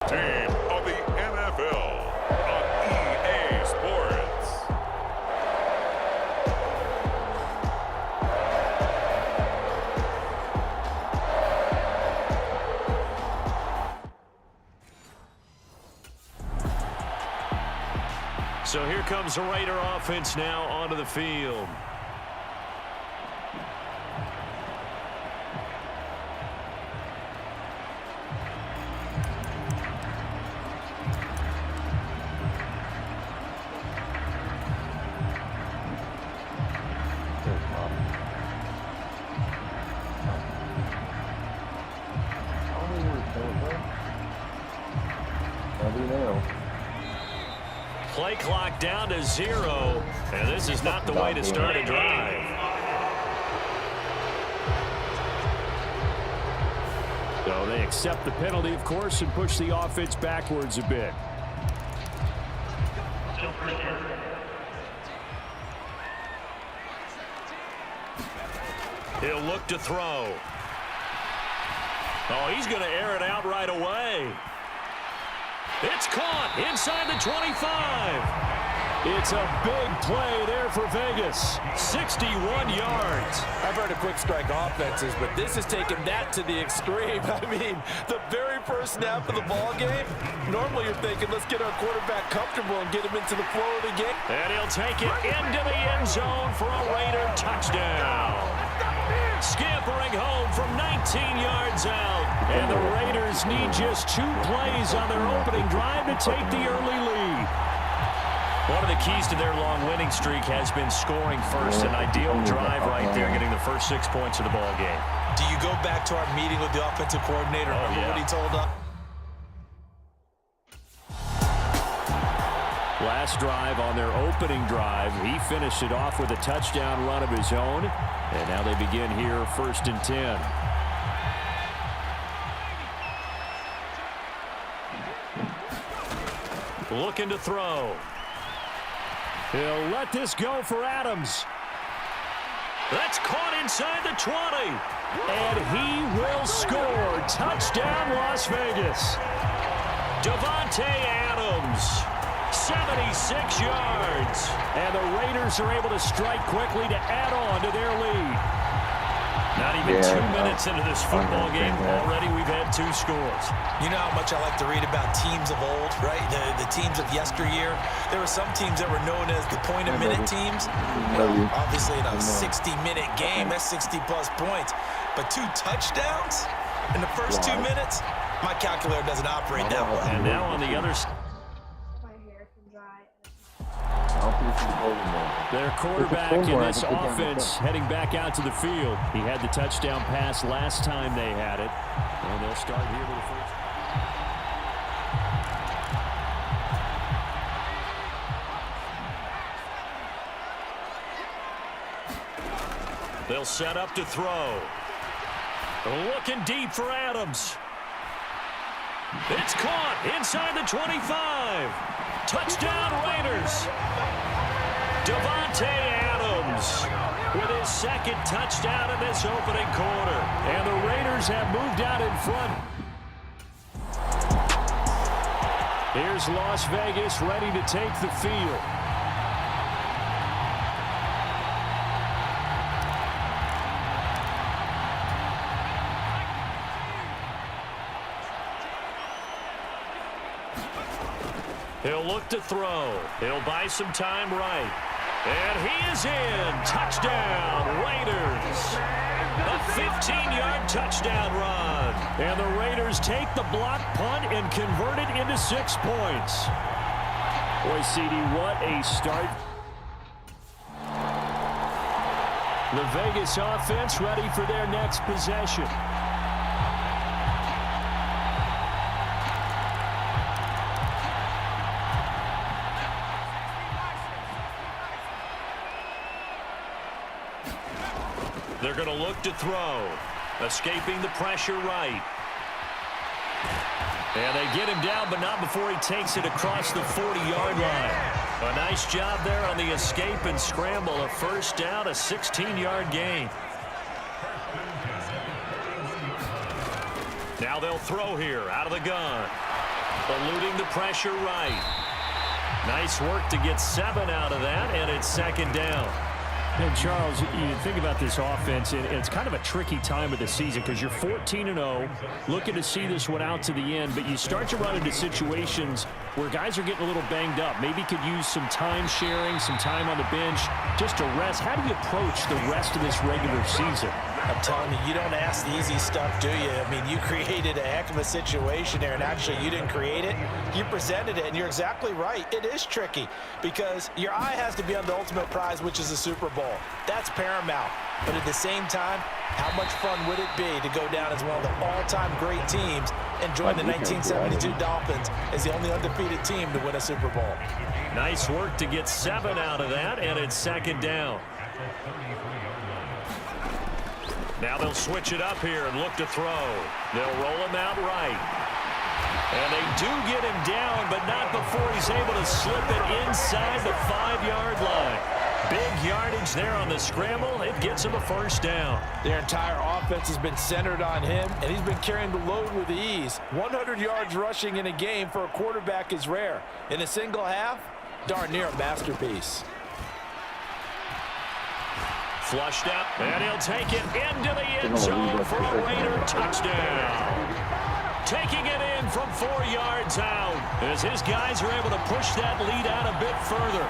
Team of the NFL on EA Sports. So here comes the Raider offense now onto the field. Play clock down to 0, and this is not the way to start a drive. So they accept the penalty, of course, and push the offense backwards a bit. He'll look to throw. Oh, he's going to air it out right away. It's caught inside the 25. It's a big play there for Vegas. 61 yards. I've heard of quick strike offenses, but this is taking that to the extreme. I mean, the very first snap of the ball game, normally you're thinking, let's get our quarterback comfortable and get him into the flow of the game. And he'll take it into the end zone for a Raider touchdown. Scampering home from 19 yards out. And the Raiders need just 2 plays on their opening drive to take the early lead. One of the keys to their long winning streak has been scoring first. An ideal drive right there, getting the first 6 points of the ball game. Do you go back to our meeting with the offensive coordinator? Remember what he told us? Last drive on their opening drive, he finished it off with a touchdown run of his own. And now they begin here, 1st and 10. Looking to throw. He'll let this go for Adams. That's caught inside the 20. And he will score. Touchdown, Las Vegas. Davante Adams. 76 yards. And the Raiders are able to strike quickly to add on to their lead. Not even 2 minutes into this football game, already we've had 2 scores. You know how much I like to read about teams of old, right? The teams of yesteryear. There were some teams that were known as the point-a-minute teams. Obviously, in a 60-minute game, that's 60-plus points. But 2 touchdowns in the first 2 minutes? My calculator doesn't operate that well. And now on the other side. Their quarterback in this offense heading back out to the field. He had the touchdown pass last time they had it. And they'll start here with the first. They'll set up to throw. Looking deep for Adams. It's caught inside the 25. Touchdown Raiders. Davante Adams with his 2nd touchdown in this opening quarter. And the Raiders have moved out in front. Here's Las Vegas ready to take the field. He'll look to throw. He'll buy some time right. And he is in. Touchdown, Raiders. A 15-yard touchdown run. And the Raiders take the block punt and convert it into 6 points. Boy, CD, what a start. The Vegas offense ready for their next possession. They're going to look to throw. Escaping the pressure right. And they get him down, but not before he takes it across the 40-yard line. A nice job there on the escape and scramble. A first down, a 16-yard gain. Now they'll throw here out of the gun. Eluding the pressure right. Nice work to get 7 out of that, and it's second down. And, Charles, you think about this offense, and it's kind of a tricky time of the season because you're 14-0, looking to see this one out to the end, but you start to run into situations where guys are getting a little banged up. Maybe could use some time sharing, some time on the bench just to rest. How do you approach the rest of this regular season? I'm telling you, you don't ask the easy stuff, do you? I mean, you created a heck of a situation there, and actually you didn't create it. You presented it, and you're exactly right. It is tricky because your eye has to be on the ultimate prize, which is the Super Bowl. That's paramount. But at the same time, how much fun would it be to go down as one of the all-time great teams and join the 1972 Dolphins as the only undefeated team to win a Super Bowl? Nice work to get 7 out of that, and it's second down. Now they'll switch it up here and look to throw. They'll roll him out right. And they do get him down, but not before he's able to slip it inside the 5-yard line. Big yardage there on the scramble. It gets him a first down. Their entire offense has been centered on him, and he's been carrying the load with ease. 100 yards rushing in a game for a quarterback is rare. In a single half, darn near a masterpiece. Flushed out, and he'll take it into the end zone for a Raider touchdown. Taking it in from 4 yards out as his guys are able to push that lead out a bit further.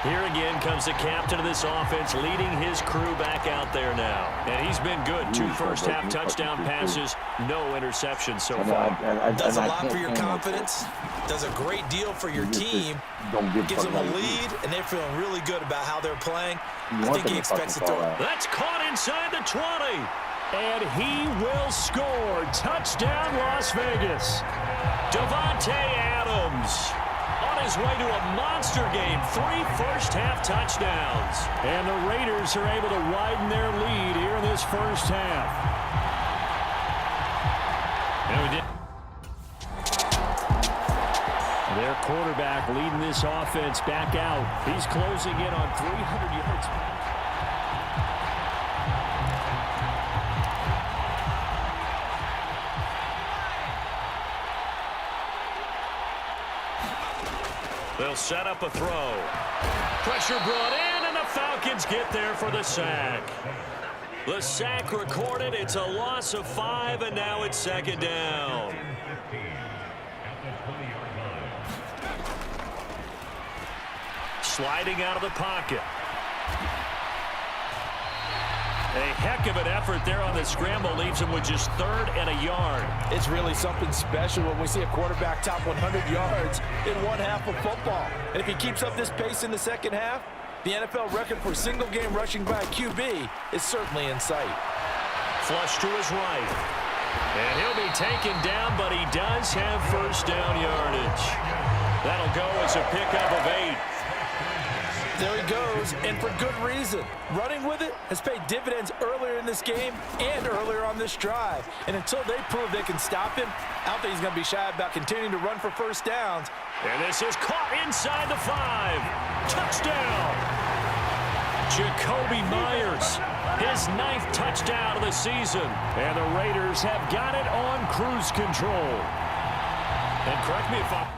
Here again comes the captain of this offense leading his crew back out there now. And he's been good. 2 first-half touchdown passes, no interceptions so far. Does a lot for your confidence. Does a great deal for your team. Gives them a lead, and they're feeling really good about how they're playing. I think he expects to throw it. That's caught inside the 20. And he will score. Touchdown, Las Vegas. Davante Adams on his way to a monster game. 3 first-half touchdowns. And the Raiders are able to widen their lead here in this first half. And we did. Their quarterback leading this offense back out. He's closing in on 300 yards. They'll set up a throw. Pressure brought in, and the Falcons get there for the sack. The sack recorded. It's a loss of 5, and now it's second down. Sliding out of the pocket. A heck of an effort there on the scramble. Leaves him with just 3rd and a yard. It's really something special when we see a quarterback top 100 yards in one half of football. And if he keeps up this pace in the second half, the NFL record for single-game rushing by a QB is certainly in sight. Flush to his right. And he'll be taken down, but he does have first down yardage. That'll go as a pickup of 8. There he goes, and for good reason. Running with it has paid dividends earlier in this game and earlier on this drive. And until they prove they can stop him, I don't think he's going to be shy about continuing to run for first downs. And this is caught inside the 5. Touchdown! Jacoby Myers, his 9th touchdown of the season. And the Raiders have got it on cruise control. And correct me if I'm...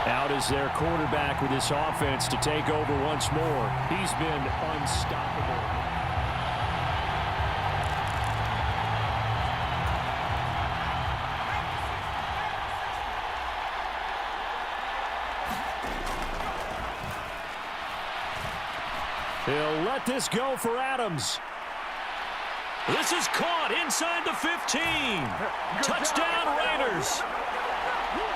Out is their quarterback with this offense to take over once more. He's been unstoppable. He'll let this go for Adams. This is caught inside the 15. Touchdown Raiders.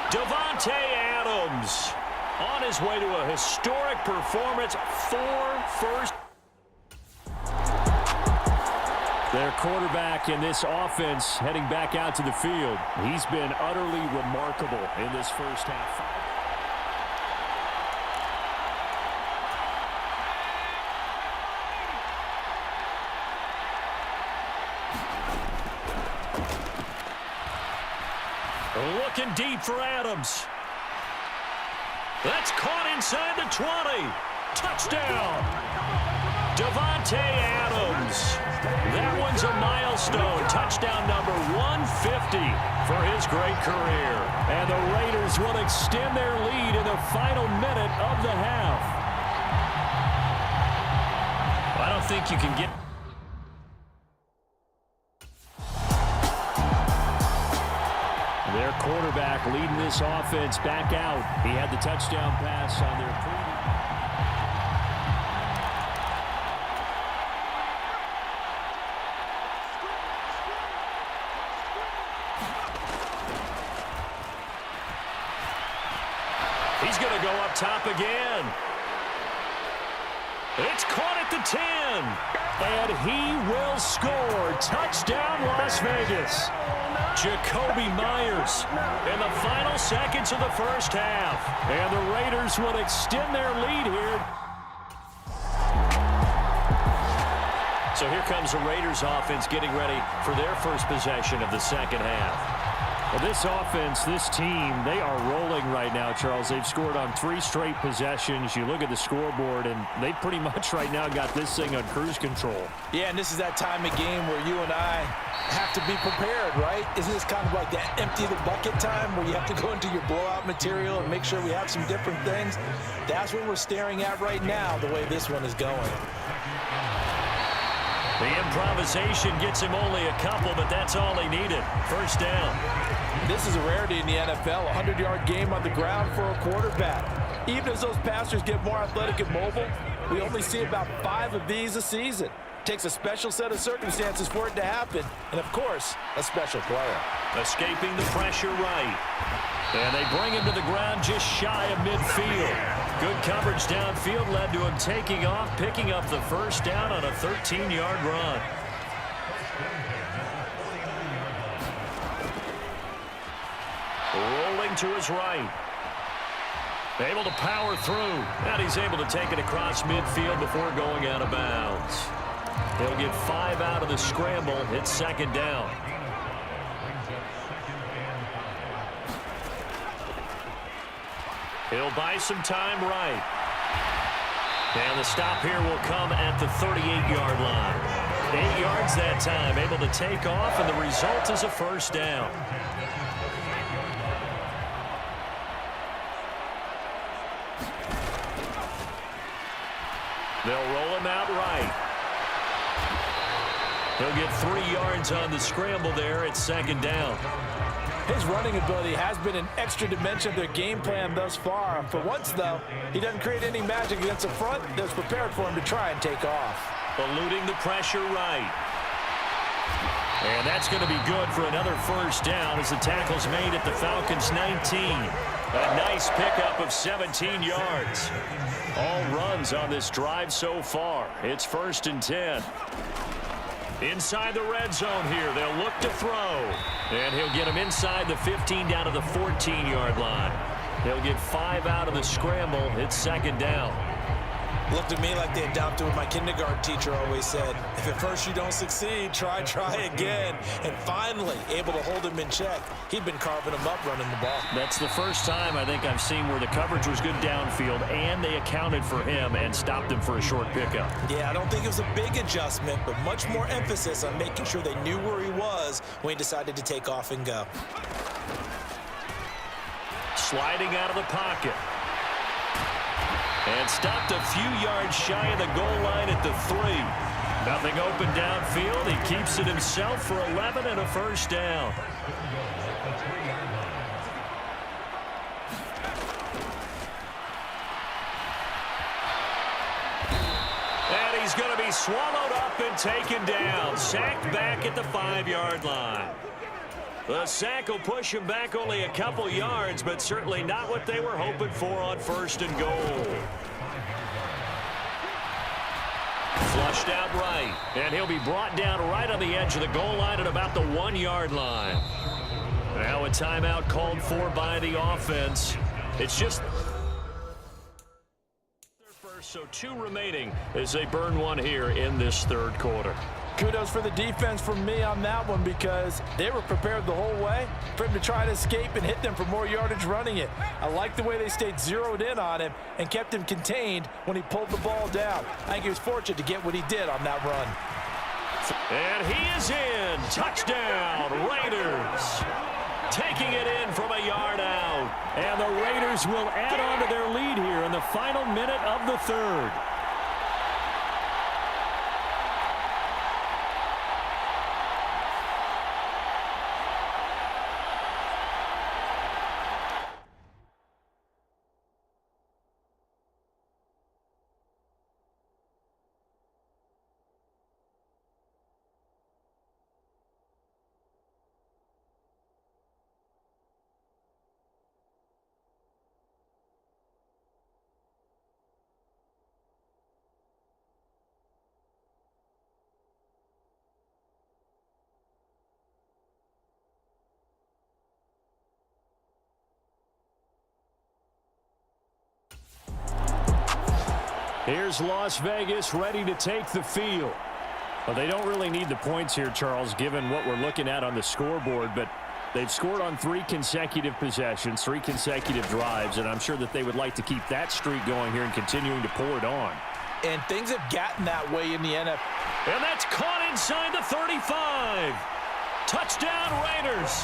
Davante Adams on his way to a historic performance. 4 first. Their quarterback in this offense heading back out to the field. He's been utterly remarkable in this first half. Looking deep for Adams. That's caught inside the 20. Touchdown! Davante Adams. That one's a milestone. Touchdown number 150 for his great career. And the Raiders will extend their lead in the final minute of the half. I don't think you can get... Their quarterback leading this offense back out. He had the touchdown pass on their previous... He's going to go up top again. It's caught at the 10. And he will score. Touchdown, Las Vegas. Jacoby Myers in the final seconds of the first half. And the Raiders will extend their lead here. So here comes the Raiders offense getting ready for their first possession of the second half. Well, this offense, this team, they are rolling right now, Charles. They've scored on 3 straight possessions. You look at the scoreboard, and they pretty much right now got this thing on cruise control. Yeah, and this is that time of game where you and I have to be prepared, right? Isn't this kind of like that empty the bucket time where you have to go into your blowout material and make sure we have some different things? That's what we're staring at right now, the way this one is going. The improvisation gets him only a couple, but that's all he needed. First down. This is a rarity in the NFL, a 100-yard game on the ground for a quarterback. Even as those passers get more athletic and mobile, we only see about 5 of these a season. It takes a special set of circumstances for it to happen, and, of course, a special player. Escaping the pressure right. And they bring him to the ground just shy of midfield. Good coverage downfield led to him taking off, picking up the first down on a 13-yard run. Rolling to his right. Able to power through. And he's able to take it across midfield before going out of bounds. He'll get 5 out of the scramble. It's second down. He'll buy some time right. And the stop here will come at the 38-yard line. 8 yards that time, able to take off, and the result is a first down. They'll roll him out right. He'll get 3 yards on the scramble there at second down. His running ability has been an extra dimension of their game plan thus far. For once, though, he doesn't create any magic against the front that's prepared for him to try and take off. Eluding the pressure right. And that's going to be good for another first down as the tackle's made at the Falcons' 19. A nice pickup of 17 yards. All runs on this drive so far. It's 1st and 10. Inside the red zone here, they'll look to throw. And he'll get him inside the 15 down to the 14-yard line. He'll get 5 out of the scramble. It's second down. Looked at me like they adopted what my kindergarten teacher always said. If at first you don't succeed, try again. And finally, able to hold him in check. He'd been carving him up running the ball. That's the first time I think I've seen where the coverage was good downfield and they accounted for him and stopped him for a short pickup. Yeah, I don't think it was a big adjustment, but much more emphasis on making sure they knew where he was when he decided to take off and go. Sliding out of the pocket. And stopped a few yards shy of the goal line at the 3. Nothing open downfield. He keeps it himself for 11 and a first down. And he's going to be swallowed up and taken down. Sacked back at the 5-yard line. The sack will push him back only a couple yards, but certainly not what they were hoping for on 1st and goal. Flushed out right, and he'll be brought down right on the edge of the goal line at about the 1-yard line. Now a timeout called for by the offense. It's just their first, so 2 remaining as they burn one here in this 3rd quarter. Kudos for the defense from me on that one because they were prepared the whole way for him to try to escape and hit them for more yardage running it. I like the way they stayed zeroed in on him and kept him contained when he pulled the ball down. I think he was fortunate to get what he did on that run. And he is in. Touchdown, Raiders. Taking it in from a yard out. And the Raiders will add on to their lead here in the final minute of the third. Here's Las Vegas ready to take the field. Well, they don't really need the points here, Charles, given what we're looking at on the scoreboard, but they've scored on 3 consecutive possessions, 3 consecutive drives, and I'm sure that they would like to keep that streak going here and continuing to pour it on. And things have gotten that way in the NFL. And that's caught inside the 35. Touchdown, Raiders.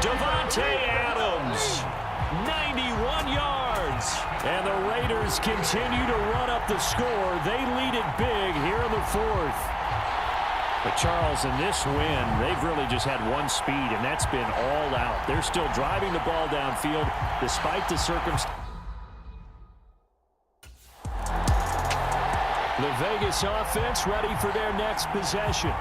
Davante Adams, 91 yards. And the Raiders continue to run up the score. They lead it big here in the fourth. But Charles, in this win, they've really just had one speed, and that's been all out. They're still driving the ball downfield despite the circumstances. The Vegas offense ready for their next possession.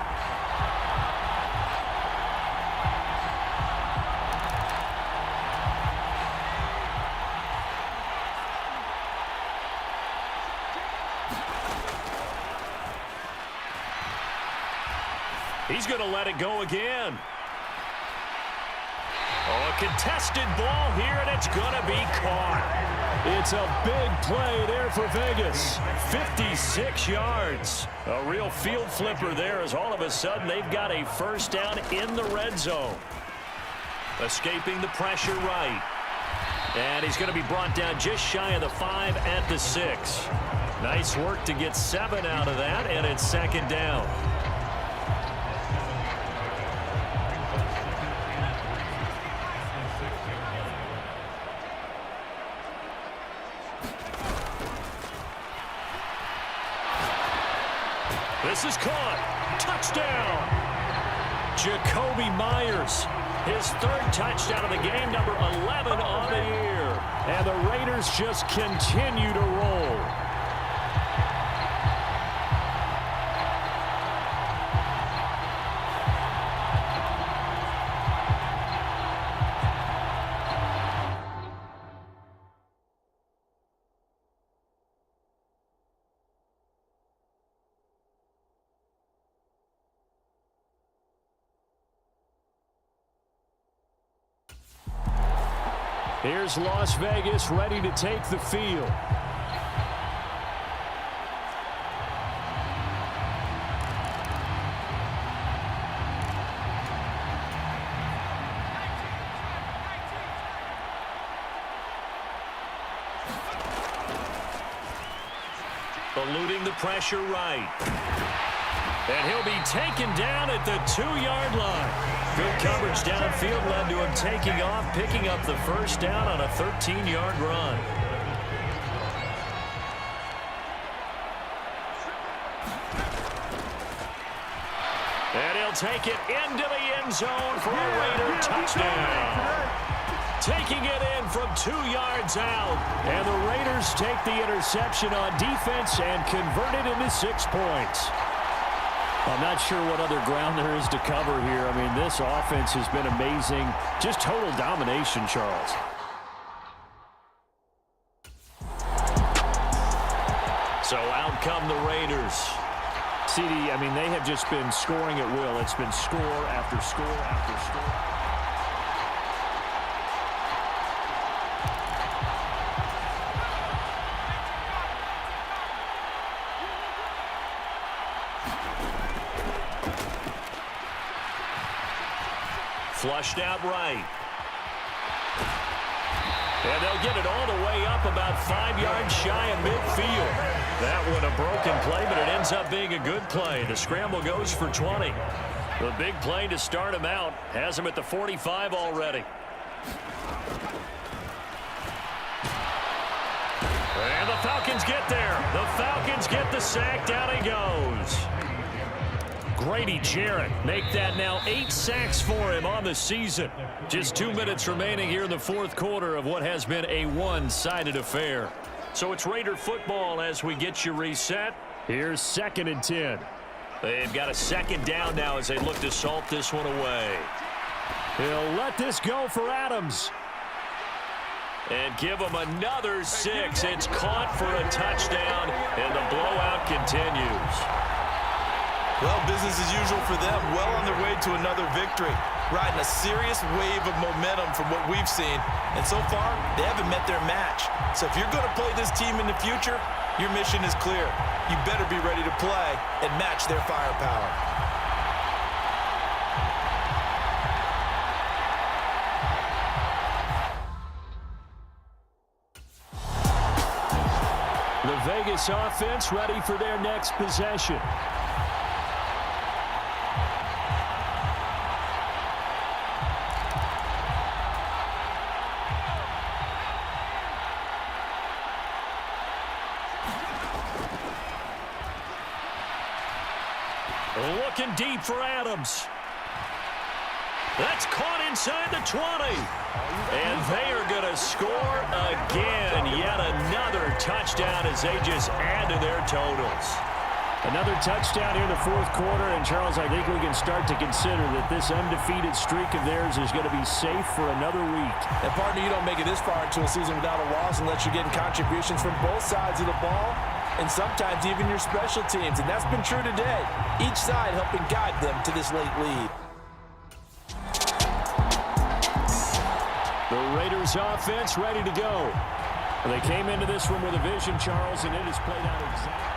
He's going to let it go again. Oh, a contested ball here, and it's going to be caught. It's a big play there for Vegas. 56 yards. A real field flipper there as all of a sudden they've got a first down in the red zone. Escaping the pressure right. And he's going to be brought down just shy of the 5 at the 6. Nice work to get 7 out of that, and it's second down. This is caught. Touchdown. Jacoby Myers. His 3rd touchdown of the game, number 11 on the year. And the Raiders just continue to roll. Here's Las Vegas ready to take the field. Eluding the pressure right. And he'll be taken down at the 2-yard line. Good coverage downfield led to him taking off, picking up the first down on a 13-yard run. And he'll take it into the end zone for a Raider touchdown. Taking it in from 2 yards out. And the Raiders take the interception on defense and convert it into 6 points. I'm not sure what other ground there is to cover here. I mean, this offense has been amazing. Just total domination, Charles. So out come the Raiders. CD, I mean, they have just been scoring at will. It's been score after score after score. Flushed out right. And they'll get it all the way up about 5 yards shy of midfield. That one a broken play, but it ends up being a good play. The scramble goes for 20. The big play to start him out has him at the 45 already. And the Falcons get there. The Falcons get the sack. Down he goes. Grady Jarrett make that now 8 sacks for him on the season. Just 2 minutes remaining here in the fourth quarter of what has been a one-sided affair. So it's Raider football as we get you reset. Here's 2nd and 10. They've got a 2nd down now as they look to salt this one away. He'll let this go for Adams. And give him another 6. It's caught for a touchdown, and the blowout continues. Well, business as usual for them. Well on their way to another victory. Riding a serious wave of momentum from what we've seen. And so far, they haven't met their match. So if you're going to play this team in the future, your mission is clear. You better be ready to play and match their firepower. The Vegas offense ready for their next possession. Looking deep for Adams. That's caught inside the 20. And they are going to score again. Yet another touchdown as they just add to their totals. Another touchdown here in the fourth quarter. And, Charles, I think we can start to consider that this undefeated streak of theirs is going to be safe for another week. And, partner, you don't make it this far into a season without a loss unless you're getting contributions from both sides of the ball. And sometimes even your special teams. And that's been true today. Each side helping guide them to this late lead. The Raiders offense ready to go. They came into this one with a vision, Charles, and it has played out exactly.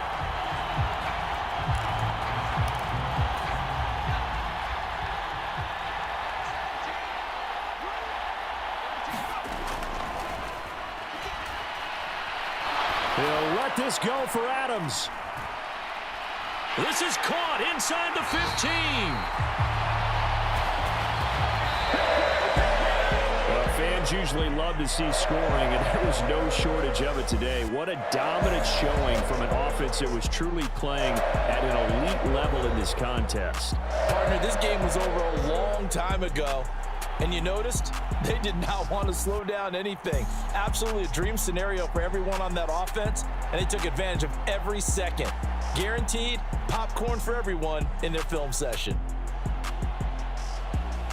He'll let this go for Adams. This is caught inside the 15. Well, fans usually love to see scoring, and there was no shortage of it today. What a dominant showing from an offense that was truly playing at an elite level in this contest. Partner, this game was over a long time ago. And you noticed they did not want to slow down anything. Absolutely a dream scenario for everyone on that offense, and they took advantage of every second. Guaranteed popcorn for everyone in their film session.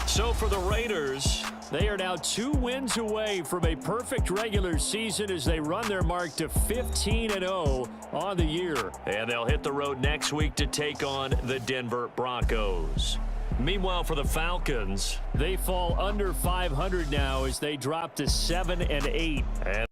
So for the Raiders, they are now 2 wins away from a perfect regular season as they run their mark to 15-0 on the year. And they'll hit the road next week to take on the Denver Broncos. Meanwhile, for the Falcons, they fall under 500 now as they drop to 7-8. And